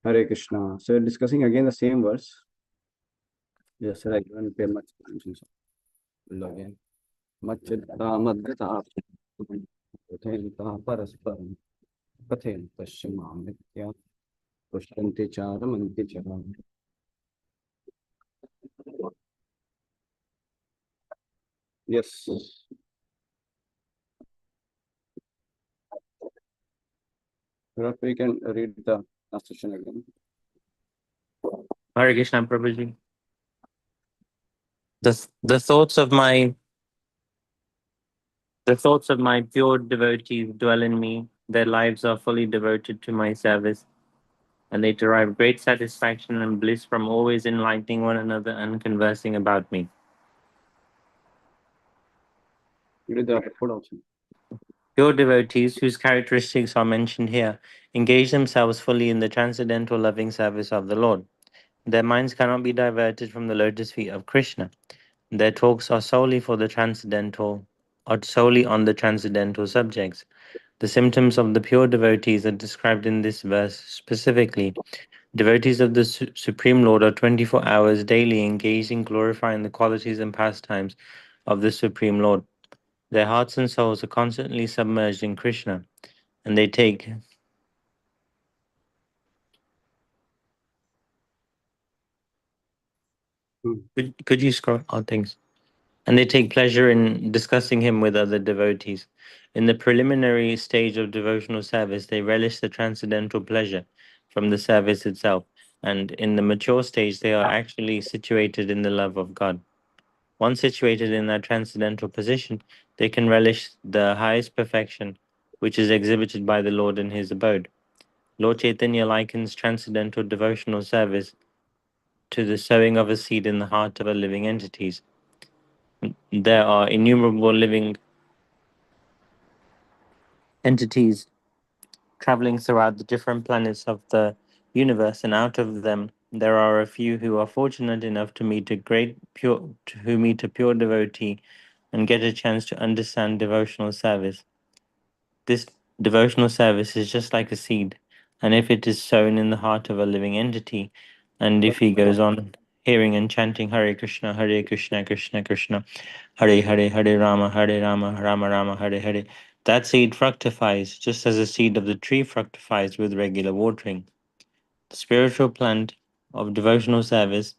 Hare Krishna. So discussing again the same verse. Yes, I don't pay much attention. So we'll again. Machita madgata kathayanta parasparam kathayanta shimamnitya pushyanti charamanti charam. Yes. Perhaps we can read the last section again. Hare Krishna Prabhuji. The thoughts of my pure devotees dwell in me. Their lives are fully devoted to my service, and they derive great satisfaction and bliss from always enlightening one another and conversing about me. Read the food also. Pure devotees, whose characteristics are mentioned here, engage themselves fully in the transcendental loving service of the Lord. Their minds cannot be diverted from the lotus feet of Krishna. Their talks are solely on the transcendental subjects. The symptoms of the pure devotees are described in this verse specifically. Devotees of the Supreme Lord are 24 hours daily engaged in glorifying the qualities and pastimes of the Supreme Lord. Their hearts and souls are constantly submerged in Krishna, and they take. Could you scroll? Oh, thanks. And they take pleasure in discussing him with other devotees. In the preliminary stage of devotional service, they relish the transcendental pleasure from the service itself, and in the mature stage, they are actually situated in the love of God. Once situated in that transcendental position, they can relish the highest perfection, which is exhibited by the Lord in his abode. Lord Chaitanya likens transcendental devotional service to the sowing of a seed in the heart of a living entities. There are innumerable living entities traveling throughout the different planets of the universe, and out of them, there are a few who are fortunate enough to meet a pure devotee and get a chance to understand devotional service. This devotional service is just like a seed, and if it is sown in the heart of a living entity, and if he goes on hearing and chanting Hare Krishna, Krishna Krishna, Hare Hare, Hare Rama, Rama Rama, Hare Hare, that seed fructifies just as the seed of the tree fructifies with regular watering. The spiritual plant of devotional service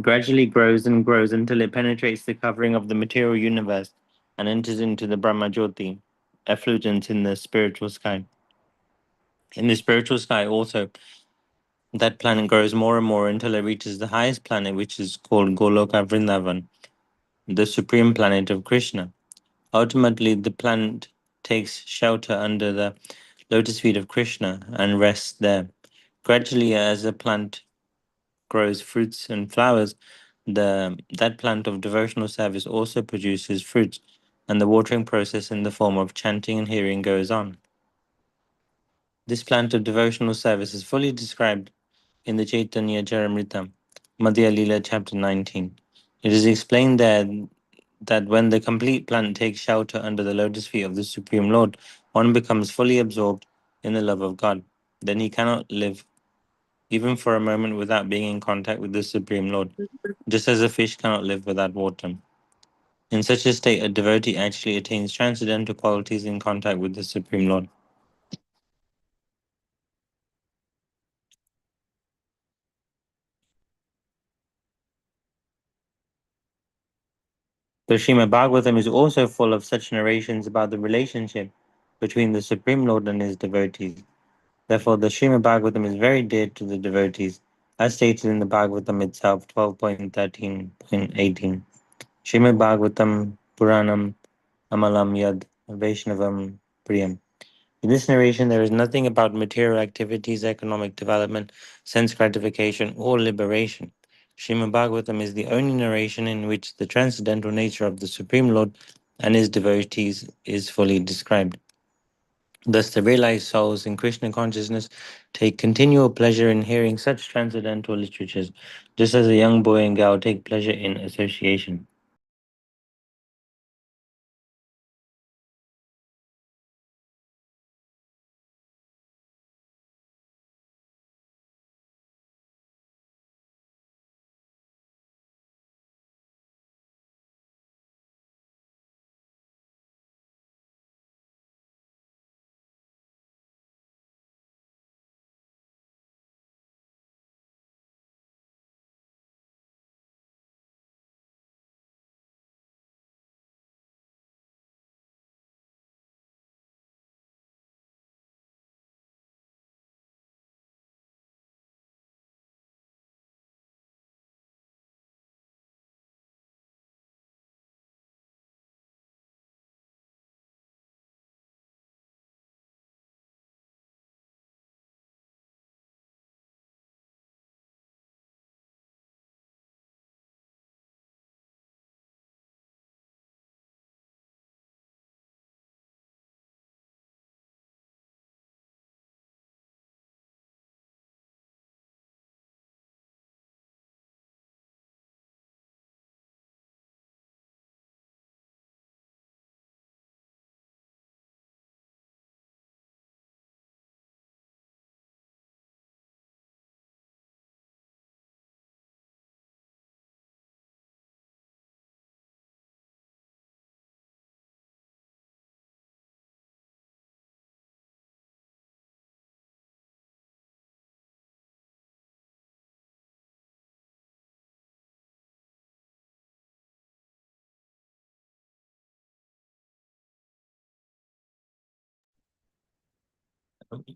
gradually grows and grows until it penetrates the covering of the material universe and enters into the Brahma Jyoti, effulgence in the spiritual sky. In the spiritual sky, also, that planet grows more and more until it reaches the highest planet, which is called Goloka Vrindavan, the supreme planet of Krishna. Ultimately, the planet takes shelter under the lotus feet of Krishna and rests there. Gradually, as the plant grows fruits and flowers, that plant of devotional service also produces fruits, and the watering process in the form of chanting and hearing goes on. This plant of devotional service is fully described in the Chaitanya Charamrita, Madhya Lila, chapter 19. It is explained there that when the complete plant takes shelter under the lotus feet of the Supreme Lord, one becomes fully absorbed in the love of God. Then he cannot live even for a moment without being in contact with the Supreme Lord, just as a fish cannot live without water. In such a state, a devotee actually attains transcendental qualities in contact with the Supreme Lord. The Srimad Bhagavatam is also full of such narrations about the relationship between the Supreme Lord and his devotees. Therefore, the Srimad Bhagavatam is very dear to the devotees, as stated in the Bhagavatam itself, 12.13.18. Srimad Bhagavatam Puranam Amalam Yad Vaishnavam Priyam. In this narration, there is nothing about material activities, economic development, sense gratification, or liberation. Srimad Bhagavatam is the only narration in which the transcendental nature of the Supreme Lord and his devotees is fully described. Thus, the realized souls in Krishna consciousness take continual pleasure in hearing such transcendental literatures, just as a young boy and girl take pleasure in association.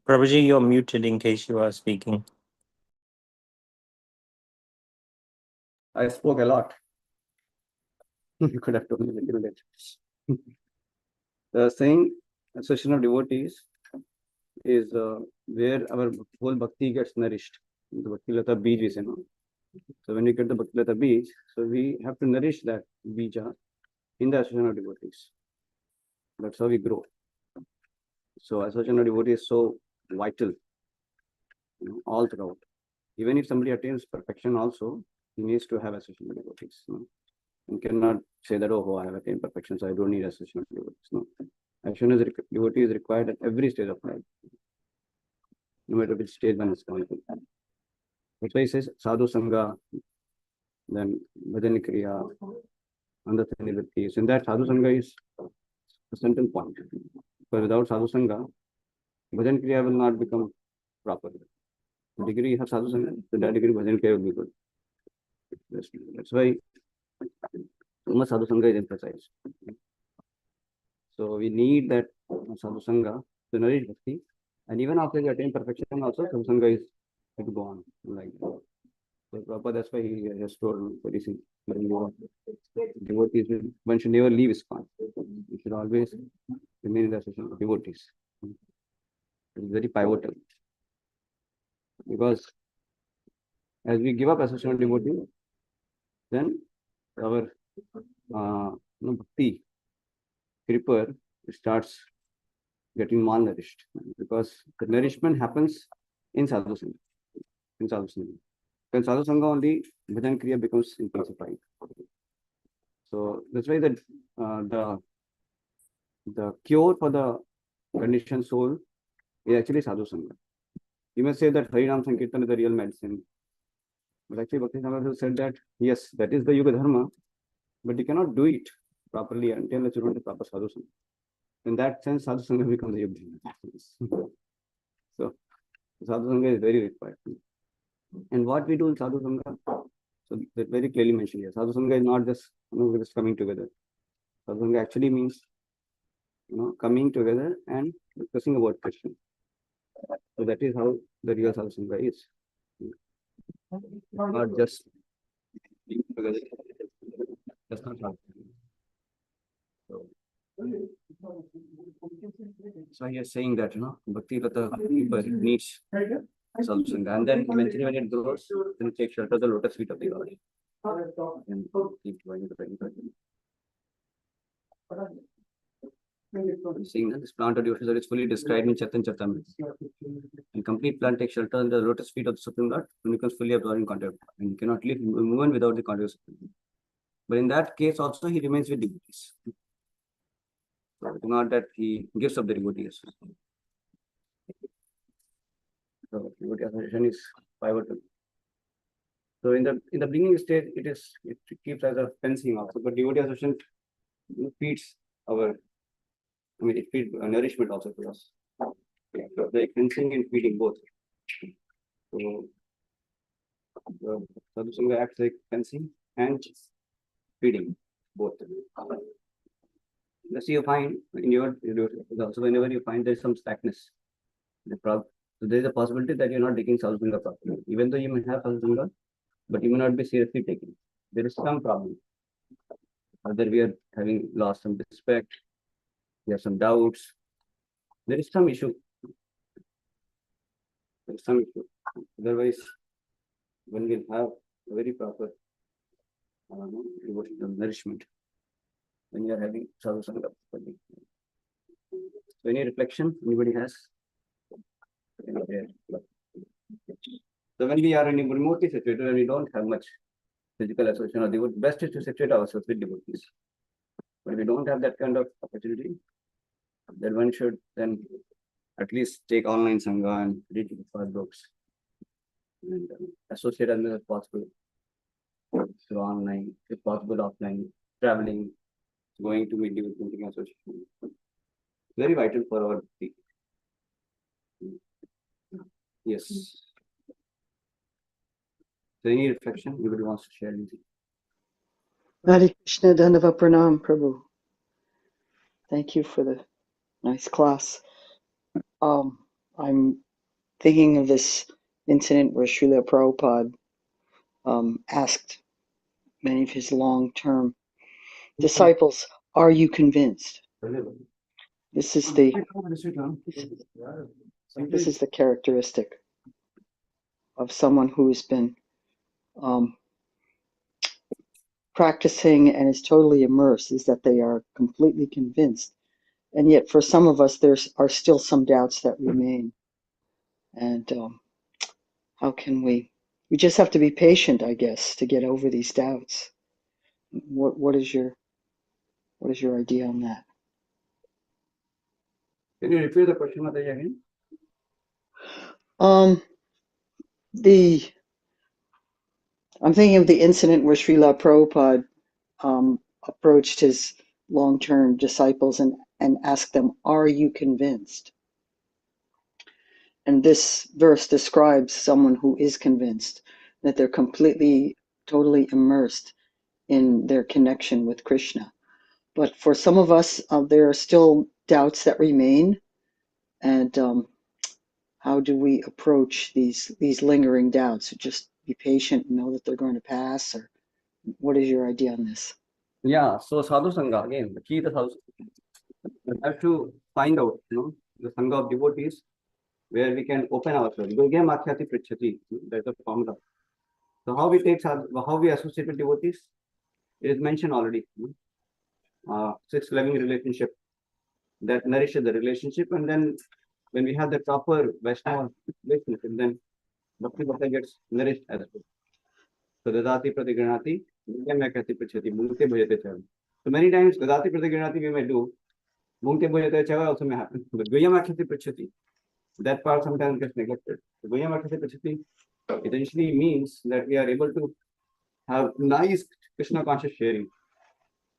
Prabhuji, you're muted in case you are speaking. I spoke a lot. You could have told me a little bit. The saying association of devotees is where our whole bhakti gets nourished. The Bhakti Lata Bij is, So when we get the Bhakti Lata Bij, so we have to nourish that bija in the association of devotees. That's how we grow. So association of devotees is so vital, all throughout. Even if somebody attains perfection also, he needs to have association of devotees. You cannot say that, oh, I have attained perfection, so I don't need association of devotees. No. Association of devotee is required at every stage of life, no matter which stage one is coming to. That's why he says sadhu sangha, then bhajan kriya, andhatha nivritti. So in that sadhu sangha is a central point. Because without sadhu sangha, bhajan kriya will not become proper. The degree you have sadhu sangha, to that degree bhajan kriya will be good. That's why sadhu sangha is emphasized. So we need that sadhu sangha to nourish bhakti. And even after you attain perfection, also sadhu sangha is to go on like that. So Prabhupada, that's why he has told very simple. Devotees, one should never leave ISKCON. You should always remain in the association of devotees. It is very pivotal. Because as we give up association of devotees, then our bhakti kripar starts getting malnourished, because the nourishment happens in sadhu sangha. In sadhu sangha only, bhajan kriya becomes intensified. So that's why the cure for the conditioned soul is actually sadhu sangha. You may say that Harinam Sankirtan is the real medicine. But actually Bhakti Samrata said that, yes, that is the Yuga Dharma, but you cannot do it properly until you don't have proper sadhu sangha. In that sense, sadhu sangha becomes the Yuga Dharma. So sadhu sangha is very required. And what we do in sadhu sangha, so that very clearly mentioned here. Sadhu sangha is not just, just coming together. Sadhu sangha actually means, coming together and discussing about Krishna. So that is how the real sadhu sangha is. Not just being together. That's not how. So he is saying that, Bhakti Lata needs sadhu sangha. And then eventually when it grows, then take shelter of the lotus feet of the Lord. And keep going to the seeing that this plant of devotion is fully described in Chaitanya Charitamrita. And complete plant takes shelter in the lotus feet of the Supreme Lord and becomes fully absorbed in contact. And you cannot live movement without the contact of the Supreme Lord. But in that case also he remains with devotees. So it's not that he gives up the devotees. So devotee association is pivotal. So in the beginning stage, it keeps as a fencing also, but devotee association feeds it feeds nourishment also to us. So the fencing and feeding both. So the sadhu sangha acts like fencing and feeding both. Let's see, you find in your also whenever you find there is some slackness, so there is a possibility that you're not taking sadhu sangha properly. Even though you may have sadhu sangha, but you may not be seriously taking. There is some problem. Either we are having lost some respect, we have some doubts. There is some issue. There is some issue. Otherwise, when we have a very proper devotional nourishment, when you are having sadhu sangha. So any reflection anybody has? So when we are in a remotely situated and we don't have much physical association or devotee, best is to situate ourselves with devotees. But if we don't have that kind of opportunity, then one should then at least take online sangha and read the books and associate as much as possible through online, if possible offline, traveling, going to meet with association. Very vital for our bhakti. Yes. So any reflection anybody wants to share anything? Hare Krishna Dandava Pranam Prabhu. Thank you for the nice class. I'm thinking of this incident where Srila Prabhupada asked many of his long-term disciples, "Are you convinced?" This is the characteristic of someone who's been practicing and is totally immersed, is that they are completely convinced. And yet for some of us, there are still some doubts that remain. And how can we just have to be patient, I guess, to get over these doubts. What is your idea on that? Can you repeat the question again? I'm thinking of the incident where Srila Prabhupada approached his long-term disciples and asked them, "Are you convinced?" And this verse describes someone who is convinced that they're completely, totally immersed in their connection with Krishna. But for some of us, there are still doubts that remain. And how do we approach these lingering doubts? Just be patient and know that they're going to pass? Or what is your idea on this? Yeah, so Sadhu Sangha, again, the key to Sadhu Sangha. We have to find out, the Sangha of devotees where we can open ourselves. Yogyam Akhyati Prichati, that's the formula. So how we associate with devotees? It is mentioned already. 6 loving relationship that nourishes the relationship, and then when we have the proper Vaishnava relationship, then Bhakti Bhakta gets nourished as well. So Dadati Pratigranati, Yogyam Akhyati Prichati, Mungte Bhajate Chava. So many times Dadati Pratigranati we may do, Mungte Bhajate Chava also may happen. But Yogyam Akhyati Prichati, that part sometimes gets neglected. So Yogyam Akhyati Prichati essentially means that we are able to have nice Krishna conscious sharing,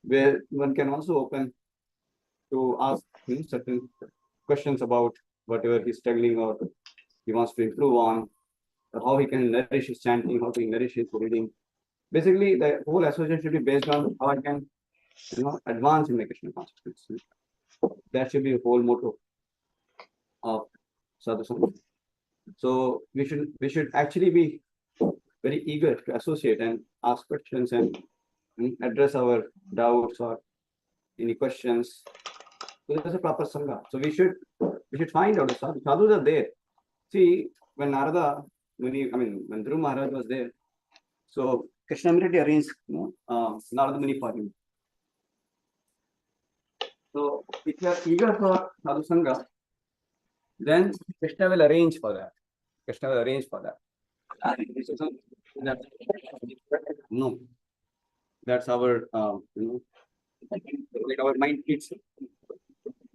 where one can also open to ask certain questions about whatever he's struggling or he wants to improve on, or how he can nourish his chanting, how to nourish his reading. Basically, the whole association should be based on how I can, advance in my Krishna consciousness. That should be the whole motto of Sadhu Sangha. So we should actually be very eager to associate and ask questions and address our doubts or any questions. So there's a proper Sangha. So we should find out the sadhus are there. See, when Narada, when Dhruva Maharaj was there, so Krishna immediately arranged Narada Muni for him. So if you are eager for sadhu Sangha, then Krishna will arrange for that. No, that's our like our mind treats.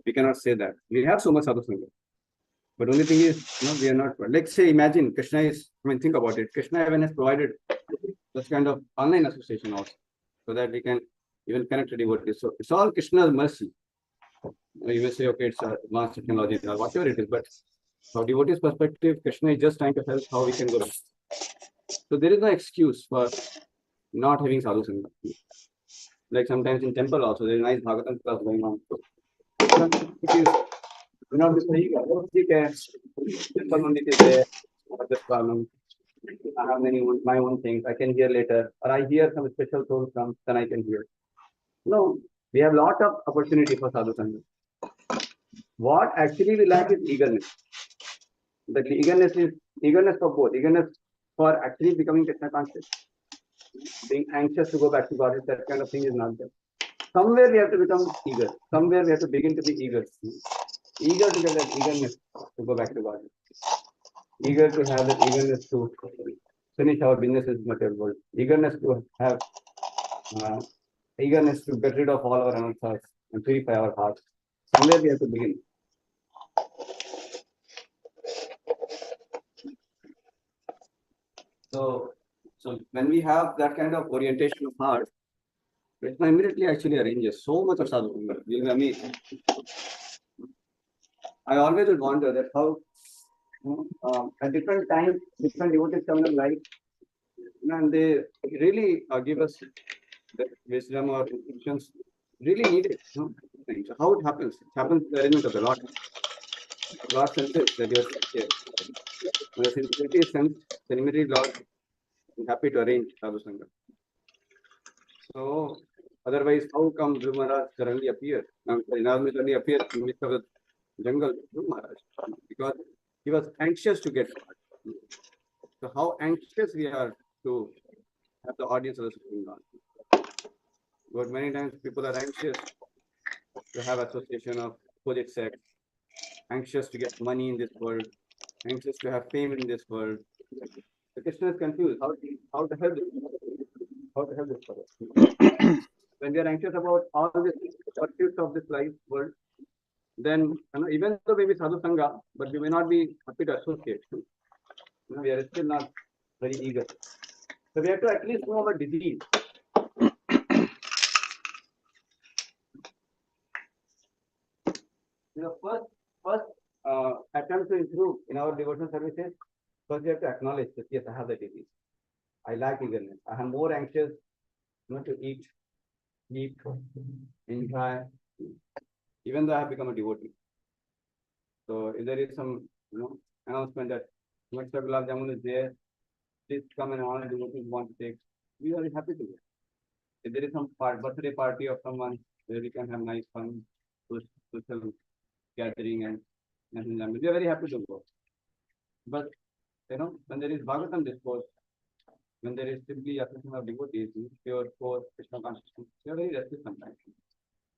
We cannot say that. We have so much sadhu Sangha. But only thing is, we are not. Let's say, imagine Krishna is, think about it. Krishna even has provided this kind of online association also, so that we can even connect to devotees. So it's all Krishna's mercy. You may say, okay, it's advanced technology or whatever it is, but from devotees' perspective, Krishna is just trying to help how we can go back. So there is no excuse for not having sadhu sangha. Like sometimes in temple also, there is nice Bhagavatam class going on. It is, I have my own things. I can hear later, or I hear some special soul comes, then I can hear. No, we have a lot of opportunity for sadhu sangha. What actually we lack is eagerness. The eagerness is eagerness for both. Eagerness for actually becoming Krishna conscious. Being anxious to go back to God, that kind of thing is not there. Somewhere we have to become eager. Somewhere we have to begin to be eager. Eager to get that eagerness to go back to God. Eager to have that eagerness to finish our businesses in material world. Eagerness to have eagerness to get rid of all our anarthas and purify our hearts. Somewhere we have to begin. So when we have that kind of orientation of heart, Krishna immediately actually arranges so much of sadhu sangha. You'll be amazed. I always would wonder that how at different times, different devotees come in life, and they really give us the wisdom or instructions really needed. So how it happens? It happens in the arrangement of the Lord. Lord senses that you are sincere. When the sincerity is sensed, then immediately Lord is happy to arrange sadhu sangha. So otherwise, how come Dhruv Maharaj suddenly appeared? Narad suddenly appeared in the midst of the jungle, Dhruv Maharaj, because he was anxious to get God. So how anxious we are to have the audience of the Supreme Lord. But many times people are anxious to have association of opposite sex, anxious to get money in this world, anxious to have fame in this world. The Krishna is confused. How to help this? How to help this fellow? When we are anxious about all the pursuits of this life world, then even though we be sadhu sangha, but we may not be happy to associate. We are still not very eager. So we have to at least know our disease. First attempt to improve in our devotional services. First, we have to acknowledge that yes, I have the disease. I lack eagerness. I am more anxious, to eat, sleep, enjoy, even though I have become a devotee. So if there is some, announcement that Mr. Gulab Jamun is there, please come and all the devotees want to take. We are happy to go. If there is some birthday party of someone where we can have nice fun, social gathering and we are very happy to go. But when there is Bhagavatam discourse, when there is simply association of devotees, pure core Krishna consciousness, we are very restless sometimes.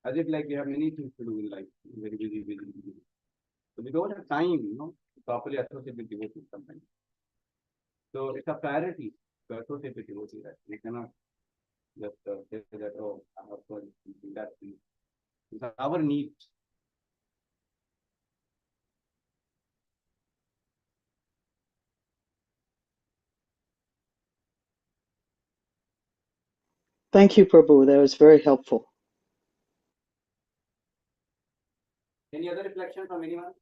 As if like we have many things to do in life, very busy. So we don't have time, to properly associate with devotees sometimes. So it's a priority to associate with devotees. Right? We cannot just say that, oh, I have to do that thing. It's our need. Thank you, Prabhu. That was very helpful. Any other reflection from anyone?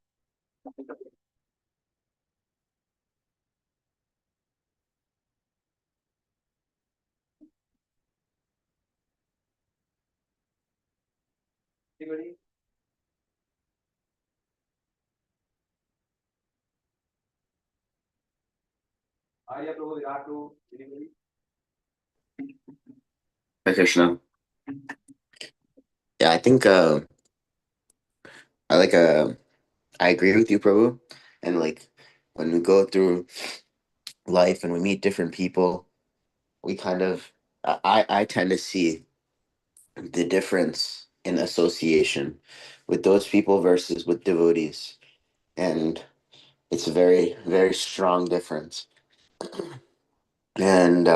Anybody? Arya Prabhu, Viratu, anybody? Hare Krishna. Yeah, I think I like I agree with you, Prabhu. And like when we go through life and we meet different people, we kind of I tend to see the difference in association with those people versus with devotees. And it's a very, very strong difference. And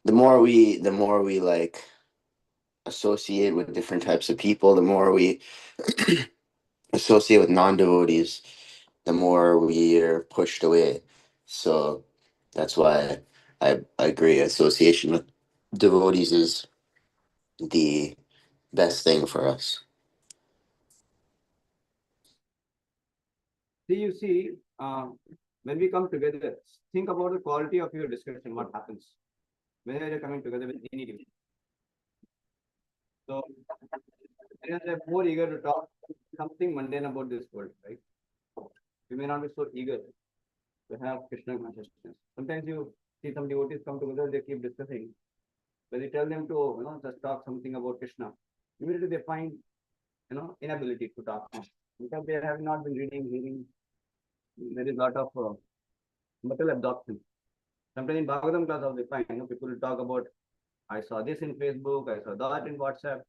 the more we like associate with different types of people, the more we associate with non-devotees, the more we are pushed away. So that's why I agree. Association with devotees is the best thing for us. You see, when we come together, think about the quality of your discussion, what happens whenever you're coming together with any devotee. So, they're more eager to talk something mundane about this world, right? You may not be so eager to have Krishna consciousness. Sometimes you see some devotees come together, they keep discussing. When you tell them to, just talk something about Krishna, immediately they find, inability to talk because they have not been reading. There is a lot of material absorption. Sometimes in Bhagavatam class, also, they find, people will talk about, I saw this in Facebook, I saw that in WhatsApp.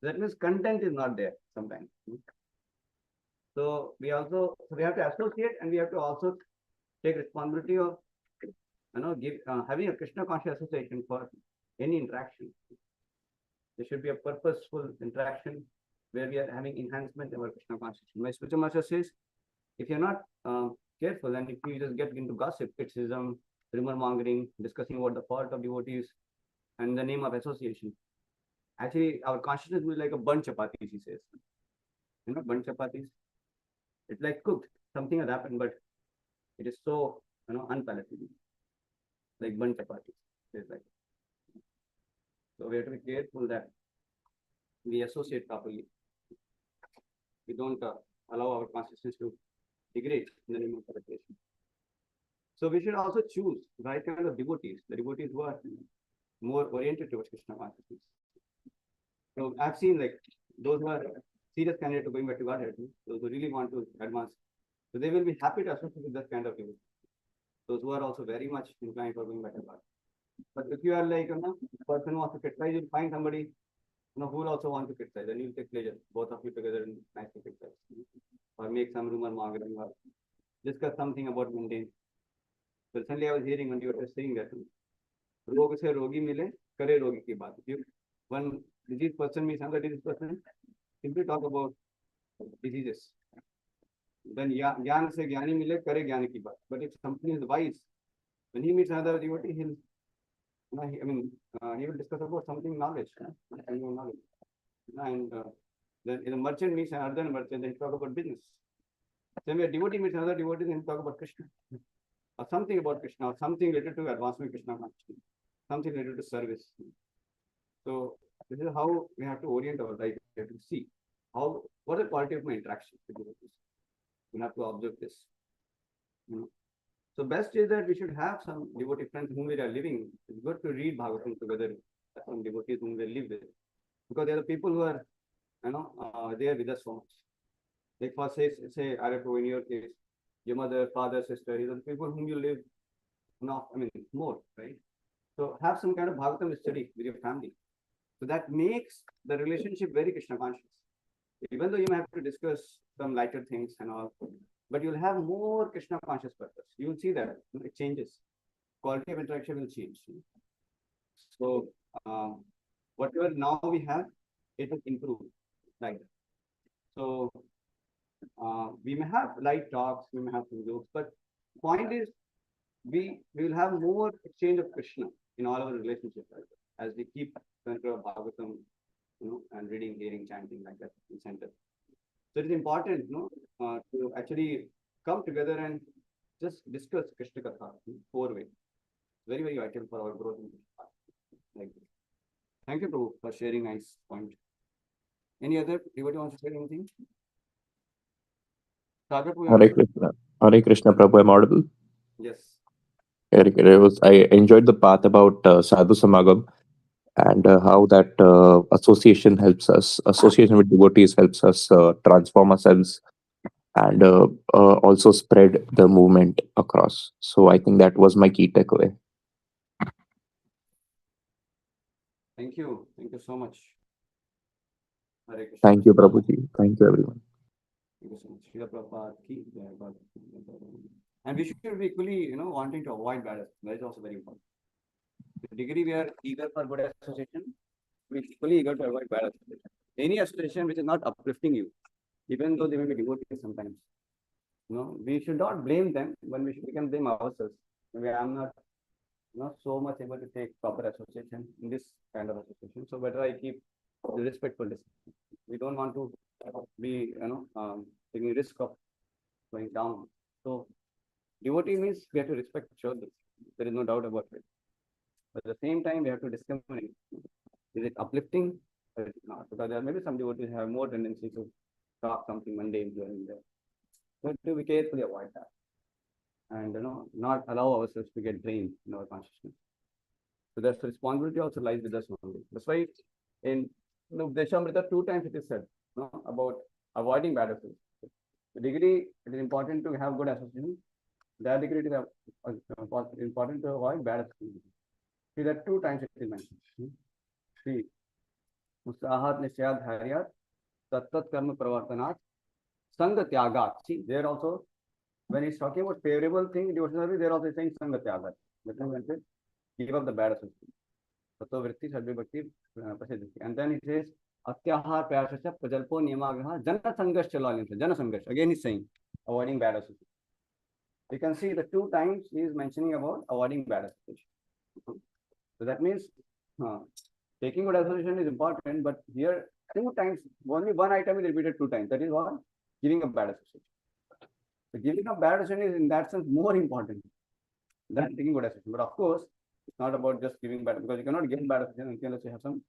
That means content is not there sometimes. So we have to associate and we have to also take responsibility of having a Krishna conscious association for any interaction. There should be a purposeful interaction where we are having enhancement of our Krishna consciousness. My spiritual master says, if you're not careful and if you just get into gossip, criticism, rumor mongering, discussing about the fault of devotees and in the name of association, actually our consciousness will be like a burnt chapatis, he says. Burnt chapatis. It's like cooked. Something has happened, but it is so unpalatable. Like burnt chapatis. It's like. So we have to be careful that we associate properly. We don't allow our consciousness to degrade in the name of separation. So we should also choose right kind of devotees, the devotees who are more oriented towards Krishna consciousness. So I've seen like those who are serious candidates going back to Godhead, those who really want to advance. So they will be happy to associate with that kind of devotee. Those who are also very much inclined for going back to God. But if you are like, person who wants to criticize, you'll find somebody, who will also want to criticize, and you'll take pleasure, both of you together in nicely criticize. Or make some rumor mongering or discuss something about mundane. Recently, I was hearing when you were saying that रोग से रोगी मिले करे रोगी की बात. If one diseased person meets another diseased person, simply talk about diseases. Then ज्ञान से ज्ञानी मिले करे ज्ञान की बात. But if something is wise, when he meets another devotee, he will discuss about something knowledge, knowledge. And then if a merchant meets another merchant, then he talk about business. Same way, devotee meets another devotee, then he talk about Krishna, or something about Krishna, or something related to advancement Krishna consciousness, something related to service. So this is how we have to orient our life. We have to see what is the quality of my interaction with devotees. We have to observe this. So best is that we should have some devotee friends whom we are living. It's good to read Bhagavatam together with some devotees whom we live with, because they are the people who are, there with us so much. Like for say Arapo, in your case, your mother, father, sister, these are the people whom you live, more, right? So have some kind of Bhagavatam study with your family. So that makes the relationship very Krishna conscious. Even though you may have to discuss some lighter things and all, but you'll have more Krishna conscious purpose. You will see that it changes. Quality of interaction will change. So whatever now we have, it will improve like that. So we may have light talks, we may have some jokes, but point is we will have more exchange of Krishna in all our relationships as we keep center of Bhagavatam, and reading, hearing, chanting like that in center. So it is important, to actually come together and just discuss Krishna Katha in 4 ways. Very, very vital for our growth in Krishna. Like this. Thank you, Prabhu, for sharing nice point. Any other devotee wants to share anything? Sagar, Hare Krishna, Prabhu, I'm audible. yes. I enjoyed the part about Sadhu Samagam and how that association with devotees helps us transform ourselves and also spread the movement across. So I think that was my key takeaway. Thank you. Thank you so much. Hare Krishna. Thank you, Prabhuji. Thank you, everyone. Thank you so much. Srila Prabhupada ki jai. And we should be equally, wanting to avoid bad association. That is also very important. To the degree we are eager for good association, we are equally eager to avoid bad association. Any association which is not uplifting you, even though they may be devotees sometimes, we should not blame them, but we can blame ourselves. Maybe I'm not so much able to take proper association in this kind of association. So better I keep the respectful distance. We don't want to be, taking risk of going down. So devotee means we have to respect each other. There is no doubt about it. But at the same time, we have to discriminate. Is it uplifting or is it not? Because there may be some devotees have more tendency to talk something mundane here and there. So to be carefully avoid that. And not allow ourselves to get drained in our consciousness. So that's the responsibility also lies with us only. That's why in Deshamrita 2 times it is said about avoiding bad association. The degree it is important to have good association. That degree it is important to avoid bad association. See that 2 times it is mentioned. See, Usahat Nisyad Haryat Tattat Karma Pravartanat Sangha Tyagat. See, there also when he's talking about favorable thing, devotional, they're also saying Sangha Tyagat. That means give up the bad association. Tato vritti sadhya bhakti prasiddhi. And then he says Atyahar Prayasasya Prajalpo Niyamagraha Jana Sangash Chalalim. Jana Sangash. Again he's saying avoiding bad association. You can see the 2 times he is mentioning about avoiding bad association. So that means taking good association is important, but here 2 times, only one item is repeated 2 times. That is what? Giving up bad association. So giving up bad association is in that sense more important than taking good association. But of course, it's not about just giving bad, because you cannot give bad association unless you have some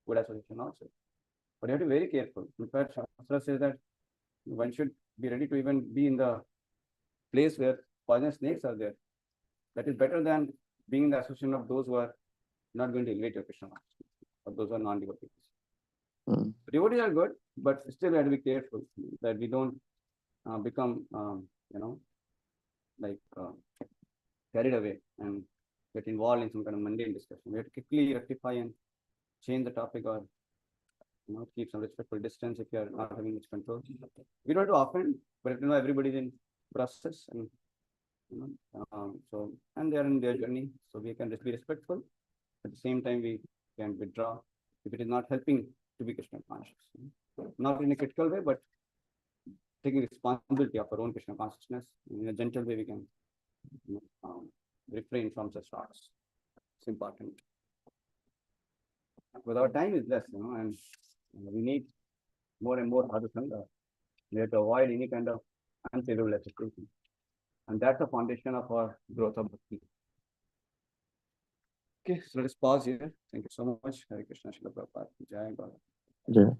good association also. But you have to be very careful. In fact, Shastra says that one should be ready to even be in the place where poisonous snakes are there. That is better than being in the association of those who are not going to elevate your Krishna consciousness, or those who are non-devotees. Mm. Devotees are good, but still we have to be careful that we don't become, like carried away and get involved in some kind of mundane discussion. We have to quickly rectify and change the topic, or keep some respectful distance if you are not having much control. We don't have to offend, but everybody's in process, and and they are in their journey, so we can just be respectful. At the same time, we can withdraw if it is not helping to be Krishna conscious. Not in a critical way, but taking responsibility of our own Krishna consciousness in a gentle way. We can refrain from such thoughts. It's important. Because our time is less, and we need more and more sadhusanga. We have to avoid any kind of unfavorable association. And that's the foundation of our growth of bhakti. Okay, so let us pause here. Thank you so much. Hare Krishna, Srila Prabhupada. Jai Bala. Yeah.